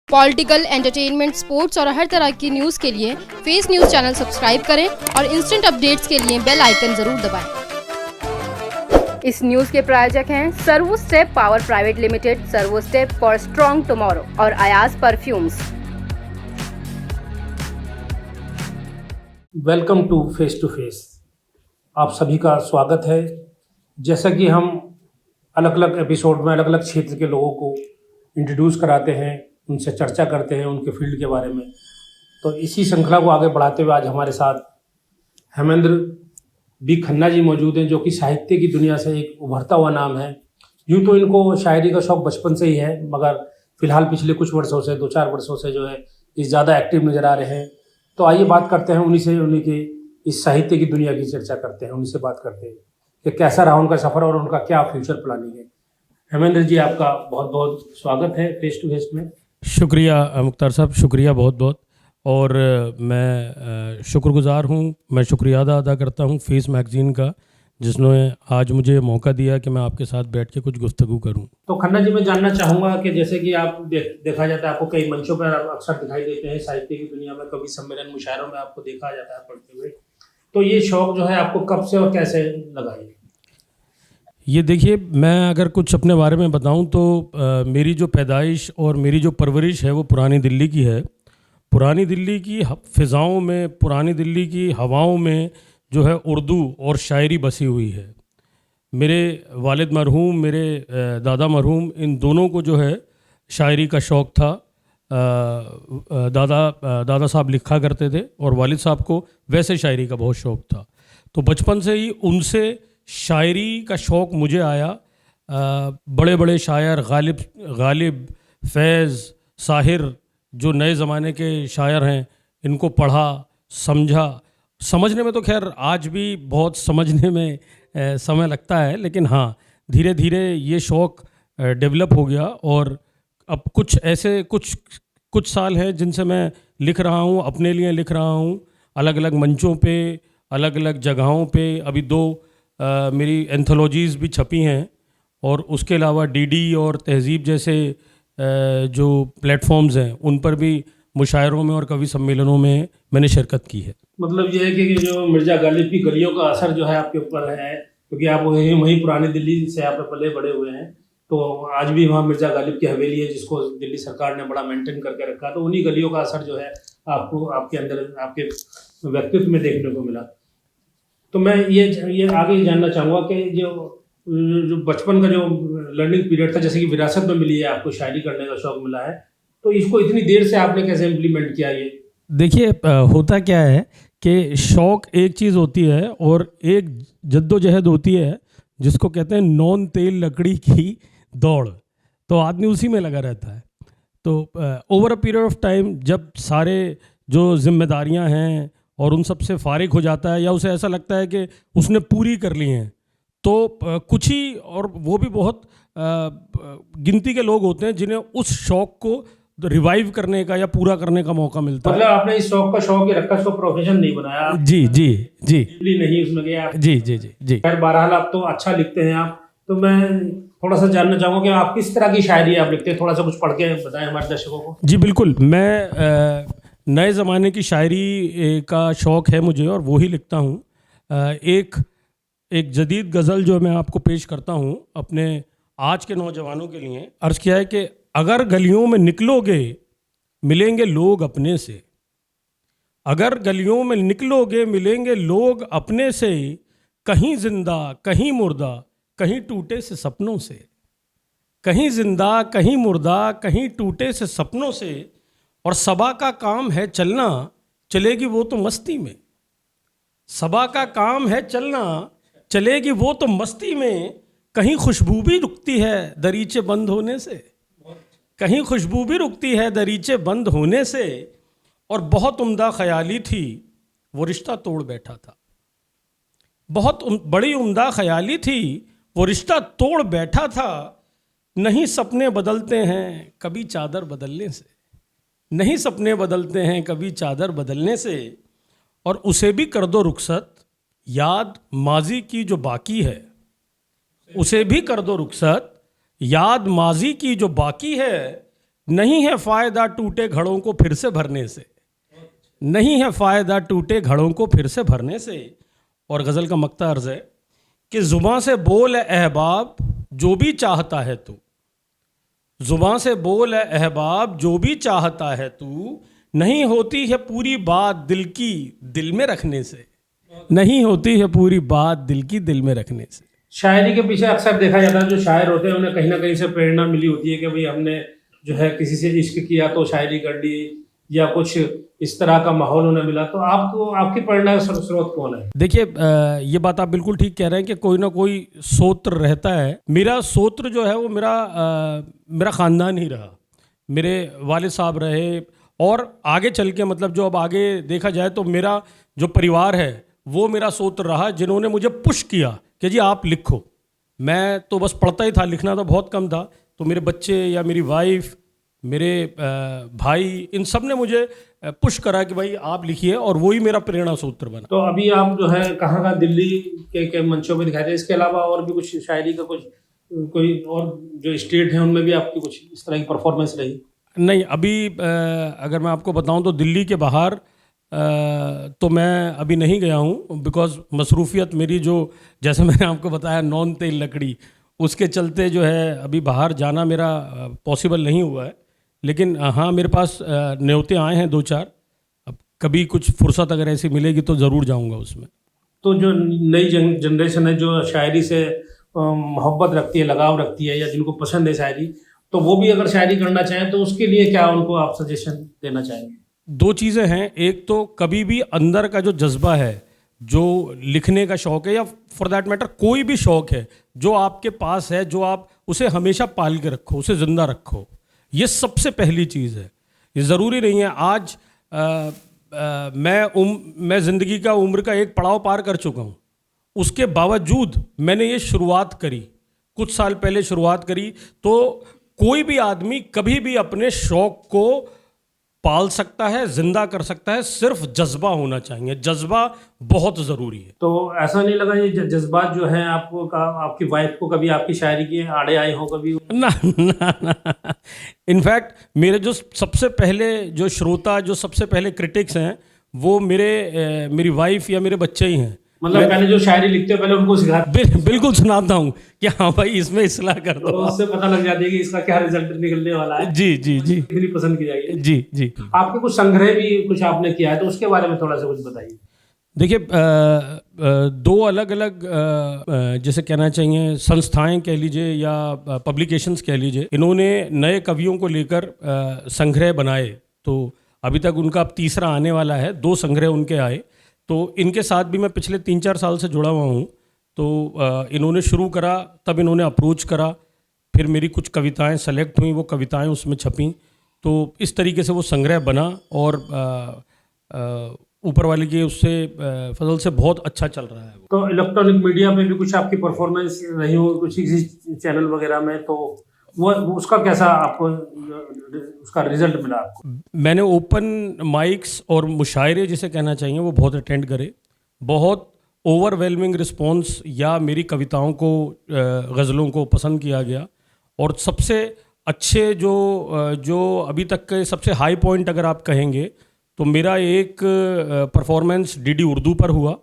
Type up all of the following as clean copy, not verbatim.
Political, entertainment, sports और हर तरह की न्यूज़ के लिए फेस न्यूज़ चैनल सब्सक्राइब करें और इंस्टेंट अपडेट्स के लिए बेल आइकन जरूर दबाएं। इस न्यूज़ के प्रायोजक हैं Servo step power private limited, Servo step for strong tomorrow और Ayaz perfumes. Welcome to face. आप सभी का स्वागत है। जैसा कि हम अलग अलग एपिसोड में अलग अलग क्षेत्र के लोगों को इंट्रोड्यूस कराते हैं, उनसे चर्चा करते हैं उनके फील्ड के बारे में, तो इसी श्रृंखला को आगे बढ़ाते हुए आज हमारे साथ हेमेंद्र बी खन्ना जी मौजूद हैं, जो कि साहित्य की दुनिया से एक उभरता हुआ नाम है। यूँ तो इनको शायरी का शौक़ बचपन से ही है, मगर फिलहाल पिछले कुछ वर्षों से 2-4 वर्षों से जो है इस ज़्यादा एक्टिव नज़र आ रहे हैं। तो आइए बात करते हैं उन्हीं के इस साहित्य की दुनिया की चर्चा करते हैं, उन्हीं से बात करते हैं कि कैसा रहा उनका सफ़र और उनका क्या फ्यूचर प्लानिंग है। हेमेंद्र जी, आपका बहुत बहुत स्वागत है फेस टू फेस में। शुक्रिया मुख्तार साहब, शुक्रिया बहुत बहुत। और मैं शुक्रगुज़ार हूँ, मैं शुक्रिया अदा करता हूँ फेस मैगज़ीन का, जिसने आज मुझे मौका दिया कि मैं आपके साथ बैठ के कुछ गुफ्तगू करूँ। तो खन्ना जी, मैं जानना चाहूँगा कि जैसे कि आप देखा जाता है, आपको कई मंचों पर अक्सर दिखाई देते हैं साहित्य की दुनिया में, कभी सम्मेलन मुशायरों में आपको देखा जाता है पढ़ते हुए। तो ये शौक़ जो है आपको कब से और कैसे लगा? ये देखिए, मैं अगर कुछ अपने बारे में बताऊं तो मेरी जो पैदाइश और मेरी जो परवरिश है वो पुरानी दिल्ली की है। पुरानी दिल्ली की फ़िज़ाओं में, पुरानी दिल्ली की हवाओं में जो है उर्दू और शायरी बसी हुई है। मेरे वालिद मरहूम, मेरे दादा मरहूम, इन दोनों को जो है शायरी का शौक़ था। दादा साहब लिखा करते थे और वालिद साहब को वैसे शायरी का बहुत शौक़ था। तो बचपन से ही उनसे शायरी का शौक़ मुझे आया। बड़े बड़े शायर गालिब, फैज़, साहिर, जो नए ज़माने के शायर हैं, इनको पढ़ा, समझा। समझने में तो खैर आज भी बहुत समझने में समय लगता है, लेकिन हाँ, धीरे धीरे ये शौक़ डेवलप हो गया। और अब कुछ साल हैं जिनसे मैं लिख रहा हूँ, अपने लिए लिख रहा हूँ, अलग अलग मंचों पे, अलग अलग जगहों पे। अभी 2 मेरी एंथोलॉजीज़ भी छपी हैं, और उसके अलावा डीडी और तहज़ीब जैसे जो प्लेटफॉर्म्स हैं उन पर भी मुशायरों में और कवि सम्मेलनों में मैंने शिरकत की है। मतलब ये है कि जो मिर्ज़ा गालिब की गलियों का असर जो है आपके ऊपर है, क्योंकि आप वहीं पुरानी दिल्ली से आप पले बड़े हुए हैं, तो आज भी वहाँ मिर्ज़ा गालिब की हवेली है जिसको दिल्ली सरकार ने बड़ा मेंटेन करके रखा। तो उन्हीं गलियों का असर जो है आपको आपके अंदर, आपके व्यक्तित्व में देखने को मिला। तो मैं ये आगे जानना चाहूँगा कि जो बचपन का जो लर्निंग पीरियड था, जैसे कि विरासत में मिली है आपको, शायरी करने का शौक़ मिला है, तो इसको इतनी देर से आपने कैसे इम्प्लीमेंट किया? ये देखिए, होता क्या है कि शौक़ एक चीज़ होती है और एक जद्दोजहद होती है, जिसको कहते हैं नॉन तेल लकड़ी की दौड़। तो आदमी उसी में लगा रहता है। तो over a period of time, जब सारे जो जिम्मेदारियां हैं और उन सब से फारिग हो जाता है, या उसे ऐसा लगता है कि उसने पूरी कर ली हैं, तो कुछ ही, और वो भी बहुत गिनती के लोग होते हैं जिन्हें उस शौक़ को रिवाइव करने का या पूरा करने का मौका मिलता है। मतलब आपने इस शौक़ का शौक़ ही रखा, इसको प्रोफेशन नहीं बनाया? जी नहीं उसमें गया। जी। खैर, बहरहाल आप तो अच्छा लिखते हैं आप। तो मैं थोड़ा सा जानना चाहूँगा कि आप किस तरह की शायरी आप लिखते हैं, थोड़ा सा कुछ पढ़ के बताएं हमारे दर्शकों को। जी बिल्कुल, मैं नए ज़माने की शायरी का शौक़ है मुझे, और वो ही लिखता हूँ। एक जदीद गज़ल जो मैं आपको पेश करता हूँ अपने आज के नौजवानों के लिए। अर्ज़ किया है कि अगर गलियों में निकलोगे मिलेंगे लोग अपने से, अगर गलियों में निकलोगे मिलेंगे लोग अपने से, कहीं जिंदा कहीं मुर्दा कहीं टूटे से सपनों से, कहीं जिंदा कहीं मुर्दा कहीं टूटे से सपनों से। और सबा का काम है चलना, चलेगी वो तो मस्ती में। सबा का काम है चलना, चलेगी वो तो मस्ती में। कहीं खुशबू भी रुकती है दरीचे बंद होने से, कहीं खुशबू भी रुकती है दरीचे बंद होने से। और बहुत उम्दा ख्याली थी वो रिश्ता तोड़ बैठा था, बहुत बड़ी उम्दा ख्याली थी वो रिश्ता तोड़ बैठा था। नहीं सपने बदलते हैं कभी चादर बदलने से, नहीं सपने बदलते हैं कभी चादर बदलने से। और उसे भी कर दो रुखसत याद माजी की जो बाकी है, उसे भी कर दो रुखसत याद माजी की जो बाकी है। नहीं है फायदा टूटे घड़ों को फिर से भरने से, नहीं है फायदा टूटे घड़ों को फिर से भरने से। और गज़ल का मक्ता अर्ज़ है कि ज़ुबां से बोल है अहबाब जो भी चाहता है तू, ज़ुबां से बोल है अहबाब जो भी चाहता है तू, नहीं होती है पूरी बात दिल की दिल में रखने से, नहीं होती है पूरी बात दिल की दिल में रखने से। शायरी के पीछे अक्सर देखा जाता है जो शायर होते हैं उन्हें कहीं ना कहीं से प्रेरणा मिली होती है कि भाई हमने जो है किसी से इश्क किया तो शायरी कर ली, या कुछ इस तरह का माहौल उन्हें मिला। तो आपको आपकी प्रेरणा का स्रोत कौन है? देखिए, ये बात आप बिल्कुल ठीक कह रहे हैं कि कोई ना कोई सोत्र रहता है। मेरा सोत्र जो है वो मेरा ख़ानदान ही रहा, मेरे वालिद साहब रहे, और आगे चल के मतलब जो अब आगे देखा जाए तो मेरा जो परिवार है वो मेरा सोत्र रहा, जिन्होंने मुझे पुश किया कि जी आप लिखो। मैं तो बस पढ़ता ही था, लिखना तो बहुत कम था। तो मेरे बच्चे या मेरी वाइफ, मेरे भाई, इन सब ने मुझे पुश करा कि भाई आप लिखिए, और वही मेरा प्रेरणा सूत्र बना। तो अभी आप जो है कहाँ का दिल्ली के मंचों में दिखाई दे, इसके अलावा और भी कुछ शायरी का कुछ कोई और जो स्टेट है उनमें भी आपकी कुछ इस तरह की परफॉर्मेंस रही? नहीं, अभी अगर मैं आपको बताऊं तो दिल्ली के बाहर तो मैं अभी नहीं गया हूं, बिकॉज़ मसरूफियत मेरी जो, जैसे मैंने आपको बताया, नॉन तेल लकड़ी, उसके चलते जो है अभी बाहर जाना मेरा पॉसिबल नहीं हुआ है। लेकिन हाँ, मेरे पास न्योते आए हैं 2-4। अब कभी कुछ फुर्सत अगर ऐसी मिलेगी तो ज़रूर जाऊंगा उसमें। तो जो नई जनरेशन है जो शायरी से मोहब्बत रखती है, लगाव रखती है, या जिनको पसंद है शायरी, तो वो भी अगर शायरी करना चाहें तो उसके लिए क्या उनको आप सजेशन देना चाहेंगे? 2 चीज़ें हैं। एक तो कभी भी अंदर का जो जज्बा है, जो लिखने का शौक़ है, या फॉर दैट मैटर कोई भी शौक़ है जो आपके पास है, जो आप उसे हमेशा पाल के रखो, उसे ज़िंदा रखो। ये सबसे पहली चीज़ है। ये ज़रूरी नहीं है आज मैं ज़िंदगी का उम्र का एक पड़ाव पार कर चुका हूँ, उसके बावजूद मैंने ये शुरुआत करी, कुछ साल पहले शुरुआत करी। तो कोई भी आदमी कभी भी अपने शौक़ को पाल सकता है, जिंदा कर सकता है, सिर्फ जज्बा होना चाहिए। जज्बा बहुत ज़रूरी है। तो ऐसा नहीं लगा ये जज्बात जो हैं आपको आपकी वाइफ को कभी आपकी शायरी के आड़े आए हो कभी? ना ना ना, इनफैक्ट मेरे जो सबसे पहले जो श्रोता, जो सबसे पहले क्रिटिक्स हैं, वो मेरी वाइफ या मेरे बच्चे ही हैं। मतलब पहले जो शायरी लिखते हो पहले उनको सिखाते? बिल्कुल सुनाता हूँ कि हाँ भाई इसमें इस्लाह कर दो, तो उससे पता लग जाती है कि इसका क्या रिजल्ट निकलने वाला है। जी जी जी, इतनी पसंद की जाएगी। जी जी। आपके कुछ संग्रह भी कुछ आपने किया है, तो उसके बारे में थोड़ा सा कुछ बताइए। देखिए, 2 अलग अलग जैसे कहना चाहिए संस्थाएं कह लीजिए या पब्लिकेशंस कह लीजिए, इन्होंने नए कवियों को लेकर संग्रह बनाए। तो अभी तक उनका अब 3रा आने वाला है। 2 संग्रह उनके आए, तो इनके साथ भी मैं पिछले 3-4 साल से जुड़ा हुआ हूँ। तो इन्होंने शुरू करा, तब इन्होंने अप्रोच करा, फिर मेरी कुछ कविताएं सेलेक्ट हुई, वो कविताएं उसमें छपीं। तो इस तरीके से वो संग्रह बना, और ऊपर वाले की उससे फजल से बहुत अच्छा चल रहा है। तो इलेक्ट्रॉनिक मीडिया में भी कुछ आपकी परफॉर्मेंस रही हो कुछ किसी चैनल वगैरह में, तो वो उसका कैसा आपको उसका रिजल्ट मिला आपको? मैंने ओपन माइक्स और मुशायरे जिसे कहना चाहिए वो बहुत अटेंड करे। बहुत ओवरवेलमिंग रिस्पॉन्स, या मेरी कविताओं को, गज़लों को पसंद किया गया। और सबसे अच्छे जो अभी तक के सबसे हाई पॉइंट अगर आप कहेंगे तो मेरा एक परफॉर्मेंस डीडी उर्दू पर हुआ,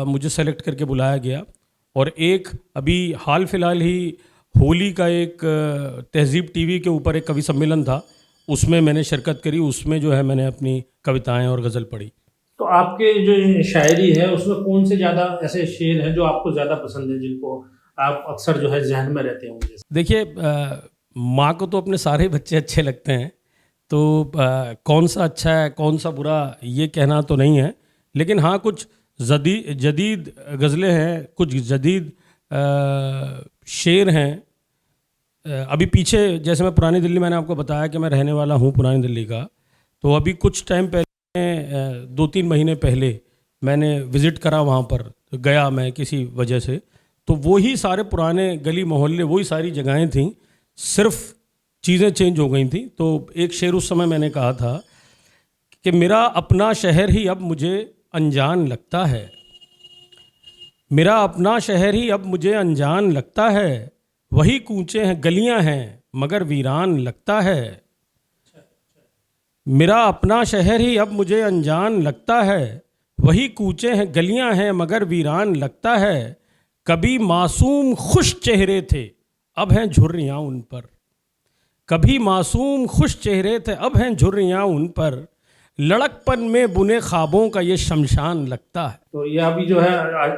मुझे सेलेक्ट करके बुलाया गया। और एक अभी हाल फिलहाल ही होली का एक तहज़ीब टीवी के ऊपर एक कवि सम्मेलन था, उसमें मैंने शिरकत करी। उसमें जो है मैंने अपनी कविताएं और गज़ल पढ़ी। तो आपके जो शायरी है उसमें कौन से ज़्यादा ऐसे शेर हैं जो आपको ज़्यादा पसंद है, जिनको आप अक्सर जो है जहन में रहते होंगे? देखिए, माँ को तो अपने सारे बच्चे अच्छे लगते हैं, तो कौन सा अच्छा है कौन सा बुरा ये कहना तो नहीं है। लेकिन हाँ, कुछ जदीद गज़लें हैं, कुछ जदीद शेर हैं। अभी पीछे जैसे मैं पुरानी दिल्ली, मैंने आपको बताया कि मैं रहने वाला हूँ पुरानी दिल्ली का, तो अभी कुछ टाइम पहले 2-3 महीने पहले मैंने विज़िट करा वहाँ पर, गया मैं किसी वजह से। तो वही सारे पुराने गली मोहल्ले, वही सारी जगहें थीं, सिर्फ चीज़ें चेंज हो गई थी। तो एक शेर उस समय मैंने कहा था कि मेरा अपना शहर ही अब मुझे अनजान लगता है, मेरा अपना शहर ही अब मुझे अनजान लगता है, वही कूचे हैं गलियां हैं मगर वीरान लगता है। मेरा अपना शहर ही अब मुझे अनजान लगता है, वही कूचे हैं गलियां हैं मगर वीरान लगता है। कभी मासूम खुश चेहरे थे अब हैं झुर्रियां उन पर, कभी मासूम खुश चेहरे थे अब हैं झुर्रियां उन पर। लड़कपन में बुने ख्वाबों का ये शमशान लगता है। तो ये अभी जो है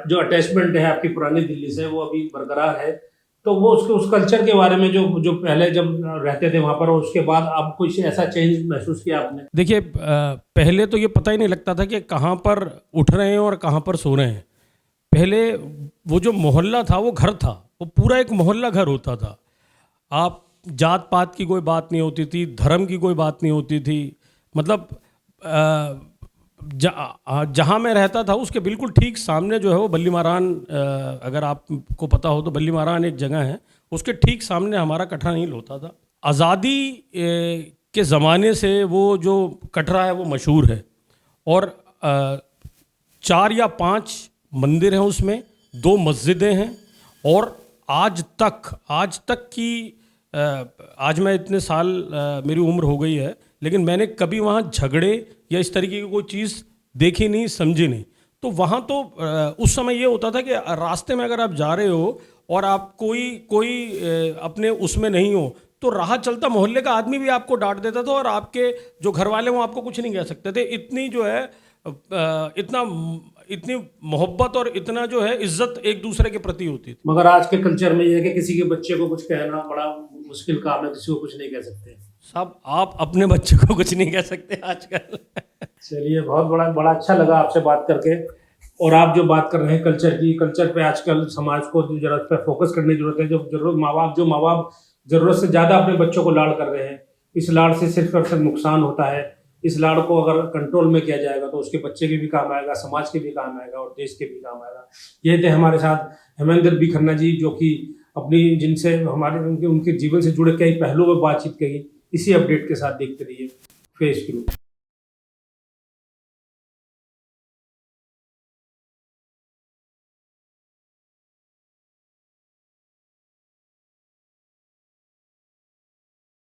जो अटैचमेंट है आपकी पुरानी दिल्ली से वो अभी बरकरार है। तो वो उसके उस कल्चर के बारे में जो पहले जब रहते थे वहाँ पर, और उसके बाद अब कुछ ऐसा चेंज महसूस किया आपने? देखिए, पहले तो ये पता ही नहीं लगता था कि कहाँ पर उठ रहे हैं और कहाँ पर सो रहे हैं। पहले वो जो मोहल्ला था वो घर था, वो पूरा एक मोहल्ला घर होता था। आप जात पात की कोई बात नहीं होती थी, धर्म की कोई बात नहीं होती थी। मतलब जहाँ मैं रहता था उसके बिल्कुल ठीक सामने जो है वो बल्ली मारान, अगर आपको पता हो तो बल्ली मारान एक जगह है, उसके ठीक सामने हमारा कटरा नील होता था। आज़ादी के ज़माने से वो जो कटरा है वो मशहूर है, और 4 या 5 मंदिर हैं उसमें, 2 मस्जिदें हैं, और आज तक की आज मैं इतने साल मेरी उम्र हो गई है, लेकिन मैंने कभी वहाँ झगड़े या इस तरीके की कोई चीज़ देखी नहीं, समझी नहीं। तो वहाँ तो उस समय ये होता था कि रास्ते में अगर आप जा रहे हो और आप कोई अपने उसमें नहीं हो तो राह चलता मोहल्ले का आदमी भी आपको डांट देता था, और आपके जो घर वाले वो आपको कुछ नहीं कह सकते थे। इतनी जो है इतनी मोहब्बत और इतना जो है इज्जत एक दूसरे के प्रति होती थी। मगर आज के कल्चर में ये है कि किसी के बच्चे को कुछ कहना बड़ा मुश्किल काम है, किसी को कुछ नहीं कह सकते। साहब, आप अपने बच्चे को कुछ नहीं कह सकते आजकल। चलिए, बहुत बड़ा अच्छा लगा आपसे बात करके। और आप जो बात कर रहे हैं कल्चर की, कल्चर पे आजकल समाज को जरूरत पे फोकस करने की जरूरत है। जो माँ बाप जरूरत से ज़्यादा अपने बच्चों को लाड़ कर रहे हैं, इस लाड़ से सिर्फ और सिर्फ नुकसान होता है। इस लाड़ को अगर कंट्रोल में किया जाएगा तो उसके बच्चे के भी काम आएगा, समाज के भी काम आएगा और देश के भी काम आएगा। ये थे हमारे साथ हेमेंद्र बी खन्ना जी, जो कि अपनी जिनसे हमारे उनके जीवन से जुड़े कई पहलुओं में बातचीत की। इसी अपडेट के साथ देखते रहिए फेस न्यूज।